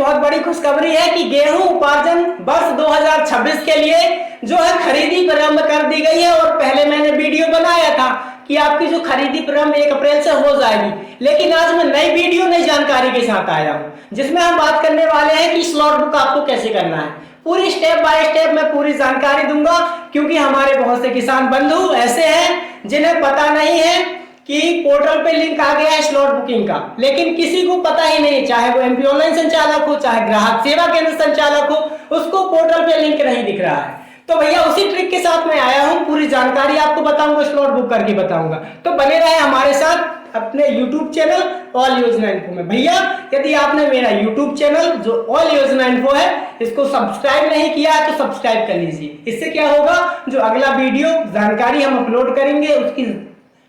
बहुत बड़ी खुशखबरी है कि गेहूं उपार्जन वर्ष 2026 के लिए जो है खरीदी प्रारंभ कर दी गई है। और पहले मैंने वीडियो बनाया था कि आपकी जो खरीदी प्रारंभ 1 अप्रैल से हो जाएगी, लेकिन आज मैं नई वीडियो नई जानकारी के साथ आया हूं, जिसमें हम बात करने वाले हैं कि स्लॉट बुक आपको कैसे करना है। पूरी स्टेप बाय स्टेप मैं पूरी जानकारी दूंगा, क्योंकि हमारे बहुत से किसान बंधु ऐसे हैं जिन्हें पता नहीं है कि पोर्टल पे लिंक आ गया है स्लॉट बुकिंग का, लेकिन किसी को पता ही नहीं, चाहे वो एमपी ऑनलाइन संचालक हो, चाहे ग्राहक सेवा केंद्र संचालक हो, उसको पोर्टल पे लिंक नहीं दिख रहा है। तो भैया उसी ट्रिक के साथ मैं आया हूं, पूरी जानकारी आपको बताऊंगा, स्लॉट बुक करके बताऊंगा। तो बने रहे हमारे साथ अपने YouTube चैनल ऑल योजना इन्फो में। भैया यदि आपने मेरा YouTube चैनल जो ऑल योजना इन्फो है इसको सब्सक्राइब नहीं किया है तो सब्सक्राइब कर लीजिए। इससे क्या होगा, जो अगला वीडियो जानकारी हम अपलोड करेंगे उसकी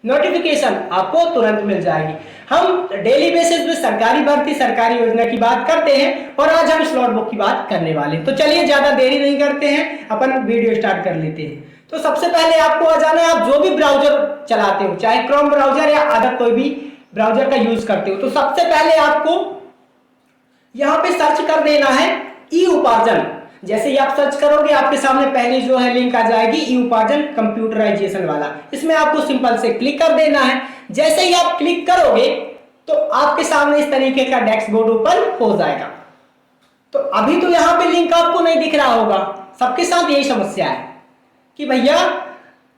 नोटिफिकेशन आपको तुरंत मिल जाएगी। हम डेली बेसिस पे सरकारी भर्ती सरकारी योजना की बात करते हैं और आज हम स्लॉट बुक की बात करने वाले हैं। तो चलिए ज्यादा देरी नहीं करते हैं, अपन वीडियो स्टार्ट कर लेते हैं। तो सबसे पहले आपको आ जाना है, आप जो भी ब्राउजर चलाते हो, चाहे क्रोम ब्राउजर या अदर कोई भी ब्राउजर का यूज करते हो, तो सबसे पहले आपको यहाँ पे सर्च कर देना है ई उपार्जन। जैसे ही आप सर्च करोगे आपके सामने पहली जो है लिंक आ जाएगी ई उपार्जन कंप्यूटराइजेशन वाला, इसमें आपको सिंपल से क्लिक कर देना है। जैसे ही आप क्लिक करोगे तो आपके सामने इस तरीके का डैशबोर्ड ओपन हो जाएगा। तो अभी तो यहाँ पे लिंक आपको नहीं दिख रहा होगा, सबके साथ यही समस्या है कि भैया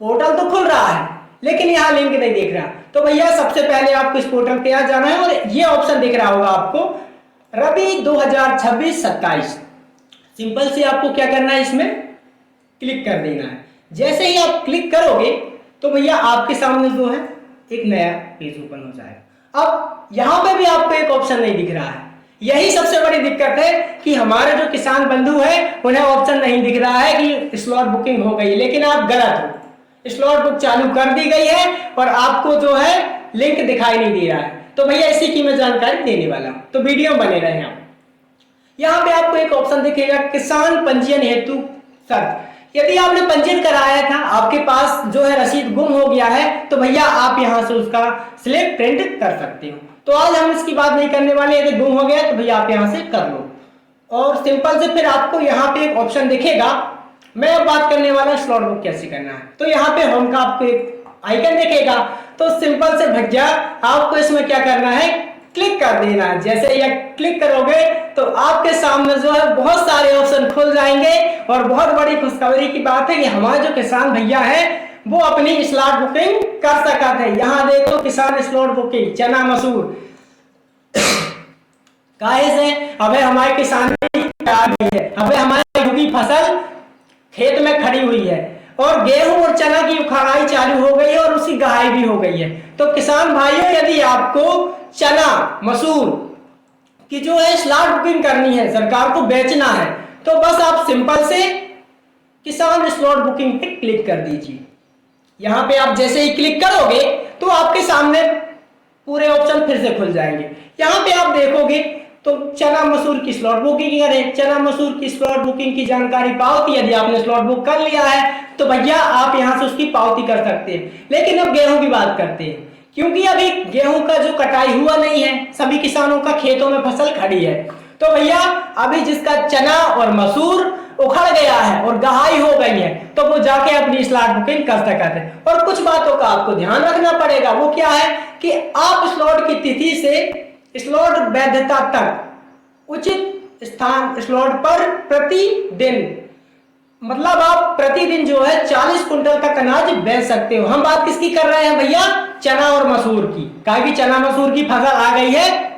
पोर्टल तो खुल रहा है लेकिन यहाँ लिंक नहीं दिख रहा। तो भैया सबसे पहले आपको इस पोर्टल पे आ जाना है और ये ऑप्शन दिख रहा होगा आपको रबी 2026-27। सिंपल से आपको क्या करना है, इसमें क्लिक कर देना है। जैसे ही आप क्लिक करोगे तो भैया आपके सामने जो है एक नया पेज ओपन हो जाएगा। अब यहाँ पे भी आपको एक ऑप्शन नहीं दिख रहा है, यही सबसे बड़ी दिक्कत है कि हमारे जो किसान बंधु हैं उन्हें ऑप्शन नहीं दिख रहा है कि स्लॉट बुकिंग हो गई, लेकिन आप गलत हो। स्लॉट बुक चालू कर दी गई है और आपको जो है लिंक दिखाई नहीं दे रहा है। तो भैया इसी की मैं जानकारी देने वाला हूं, तो वीडियो बने रहे आप। यहाँ पे आपको एक ऑप्शन दिखेगा किसान पंजीयन हेतु शर्त। यदि आपने पंजीयन कराया था, आपके पास जो है रसीद गुम हो गया है, तो भैया आप यहाँ से उसका स्लिप प्रिंट कर सकते हो। तो आज हम इसकी बात नहीं करने वाले, यदि गुम हो गया तो भैया आप यहाँ से कर लो। और सिंपल से फिर आपको यहाँ पे एक ऑप्शन दिखेगा, मैं अब बात करने वाला स्लॉट बुक कैसे करना है। तो यहाँ पे होम का आपको एक आइकन दिखेगा, तो सिंपल से भैया आपको इसमें क्या करना है, क्लिक कर देना है। जैसे ये क्लिक करोगे तो आपके सामने जो है बहुत सारे ऑप्शन खुल जाएंगे। और बहुत बड़ी खुशखबरी की बात है कि हमारे जो किसान भैया हैं वो अपनी स्लॉट बुकिंग कर सकते हैं। यहाँ देखो किसान स्लॉट बुकिंग चना मसूर काहे से, अबे हमारे किसान आ गई है, अबे हमारी फसल खेत में खड़ी हुई है और गेहूं और चना की उखाड़ाई चालू हो गई है और उसकी गहाई भी हो गई है। तो किसान भाइयों यदि आपको चना मसूर की जो है स्लॉट बुकिंग करनी है, सरकार को बेचना है, तो बस आप सिंपल से किसान स्लॉट बुकिंग पे क्लिक कर दीजिए। यहां पे आप जैसे ही क्लिक करोगे तो आपके सामने पूरे ऑप्शन फिर से खुल जाएंगे। यहां पे आप देखोगे तो चना मसूर की स्लॉट बुकिंग करें, चना मसूर की स्लॉट बुकिंग की जानकारी पावती, यदि आपने स्लॉट बुक कर लिया है तो भैया आप यहां से उसकी पावती कर सकते हैं। लेकिन अब गेहूं की बात करते हैं, क्योंकि अभी गेहूं का जो कटाई हुआ नहीं है, सभी किसानों का खेतों में फसल खड़ी है। तो भैया अभी जिसका चना और मसूर उखड़ गया है और गहाई हो गई है, तो वो जाके अपनी स्लॉट बुकिंग कर सकते हैं। और कुछ बातों का आपको ध्यान रखना पड़ेगा, वो क्या है कि आप स्लॉट की तिथि से स्लॉट वैधता तक उचित स्थान स्लॉट पर प्रतिदिन, मतलब आप प्रतिदिन जो है 40 कुंटल तक अनाज बेच सकते हो। हम बात किसकी कर रहे हैं भैया, चना और मसूर की, कहा कि चना मसूर की फसल आ गई है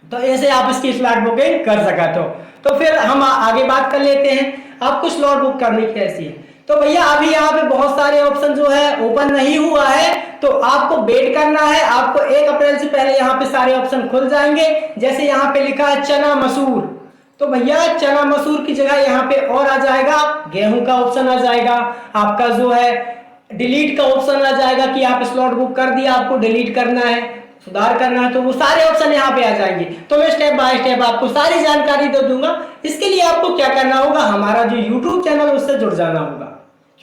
तो ऐसे आप इसकी स्लॉट बुकिंग कर सकते हो। तो फिर हम आगे बात कर लेते हैं आपको स्लॉट बुक करनी कैसी है। तो भैया अभी यहाँ पे बहुत सारे ऑप्शन जो है ओपन नहीं हुआ है, तो आपको वेट करना है। आपको 1 अप्रैल से पहले यहाँ पे सारे ऑप्शन खुल जाएंगे। जैसे यहाँ पे लिखा है चना मसूर, तो भैया चना मसूर की जगह यहाँ पे और आ जाएगा गेहूं का ऑप्शन आ जाएगा, आपका जो है डिलीट का ऑप्शन आ जाएगा कि आप स्लॉट बुक कर दिया, आपको डिलीट करना है, सुधार करना है, तो वो सारे ऑप्शन यहाँ पे आ जाएंगे। तो मैं स्टेप बाय स्टेप आपको सारी जानकारी दे दूंगा। इसके लिए आपको क्या करना होगा, हमारा जो YouTube चैनल उससे जुड़ जाना होगा,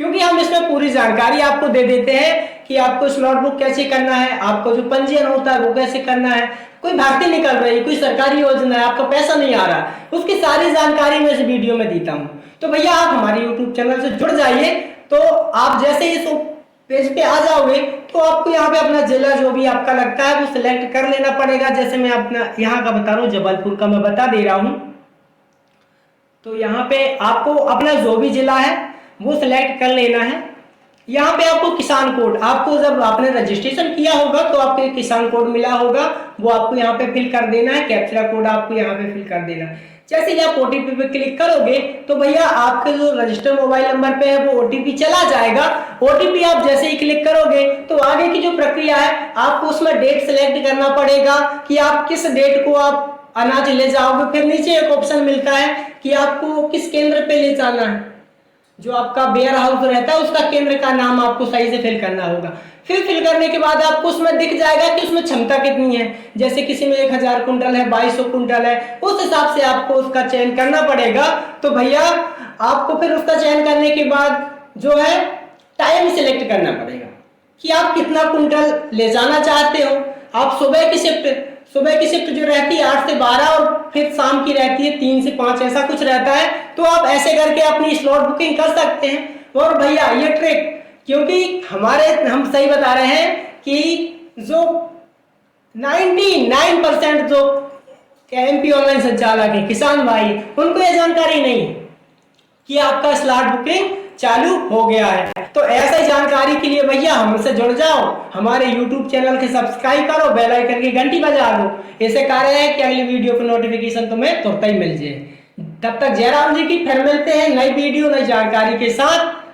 क्योंकि हम इसमें पूरी जानकारी आपको दे देते हैं कि आपको स्लॉट बुक कैसे करना है, आपको जो पंजीयन होता है वो कैसे करना है, कोई भर्ती निकल रही, कोई सरकारी योजना है, आपका पैसा नहीं आ रहा, उसकी सारी जानकारी मैं इस वीडियो में देता हूँ। तो भैया आप हमारे यूट्यूब चैनल से जुड़ जाइए। तो आप जैसे इस पेज पे आ जाओगे तो आपको यहाँ पे अपना जिला जो भी आपका लगता है वो सिलेक्ट कर लेना पड़ेगा। जैसे मैं अपना यहाँ का बता रहा हूँ, जबलपुर का मैं बता दे रहा हूँ। तो यहाँ पे आपको अपना जो भी जिला है वो सिलेक्ट कर लेना है। यहाँ पे आपको किसान कोड, आपको जब आपने रजिस्ट्रेशन किया होगा तो आपको किसान कोड मिला होगा, वो आपको यहाँ पे फिल कर देना है। कैप्चा कोड आपको यहाँ पे फिल कर देना है। जैसे ही आप ओटीपी पे क्लिक करोगे तो भैया आपके जो रजिस्टर्ड मोबाइल नंबर पे है वो ओटीपी चला जाएगा। ओटीपी आप जैसे ही क्लिक करोगे तो आगे की जो प्रक्रिया है आपको उसमें डेट सेलेक्ट करना पड़ेगा कि आप किस डेट को आप अनाज ले जाओगे। फिर नीचे एक ऑप्शन मिलता है कि आपको किस केंद्र पे ले जाना है, जो आपका वेयर हाउस रहता है उसका केंद्र का नाम आपको सही से फिल करना होगा। फिर फिल करने के बाद आपको उसमें दिख जाएगा कि उसमें क्षमता कितनी है। जैसे किसी में 1000 कुंटल है, 2200 कुंटल है, उस हिसाब से आपको उसका चयन करना पड़ेगा। तो भैया आपको फिर उसका चयन करने के बाद जो है टाइम सिलेक्ट करना पड़ेगा कि आप कितना कुंटल ले जाना चाहते हो। आप सुबह की शिफ्ट जो रहती है 8 से 12 और फिर शाम की रहती है 3 से 5, ऐसा कुछ रहता है। तो आप ऐसे करके अपनी स्लॉट बुकिंग कर सकते हैं। और भैया ये ट्रिक, क्योंकि हम सही बता रहे हैं कि जो 99% जो एमपी ऑनलाइन संचालक है, किसान भाई, उनको ये जानकारी नहीं कि आपका स्लॉट बुकिंग चालू हो गया है। तो ऐसे जानकारी के लिए भैया हमसे जुड़ जाओ, हमारे YouTube चैनल के सब्सक्राइब करो, बेल आइकन की घंटी बजा दो। ऐसे कार्य है कि अगली वीडियो की नोटिफिकेशन तुम्हें तुरंत ही मिल जाए। तब तक जयराम जी की, फिर मिलते हैं नई वीडियो नई जानकारी के साथ।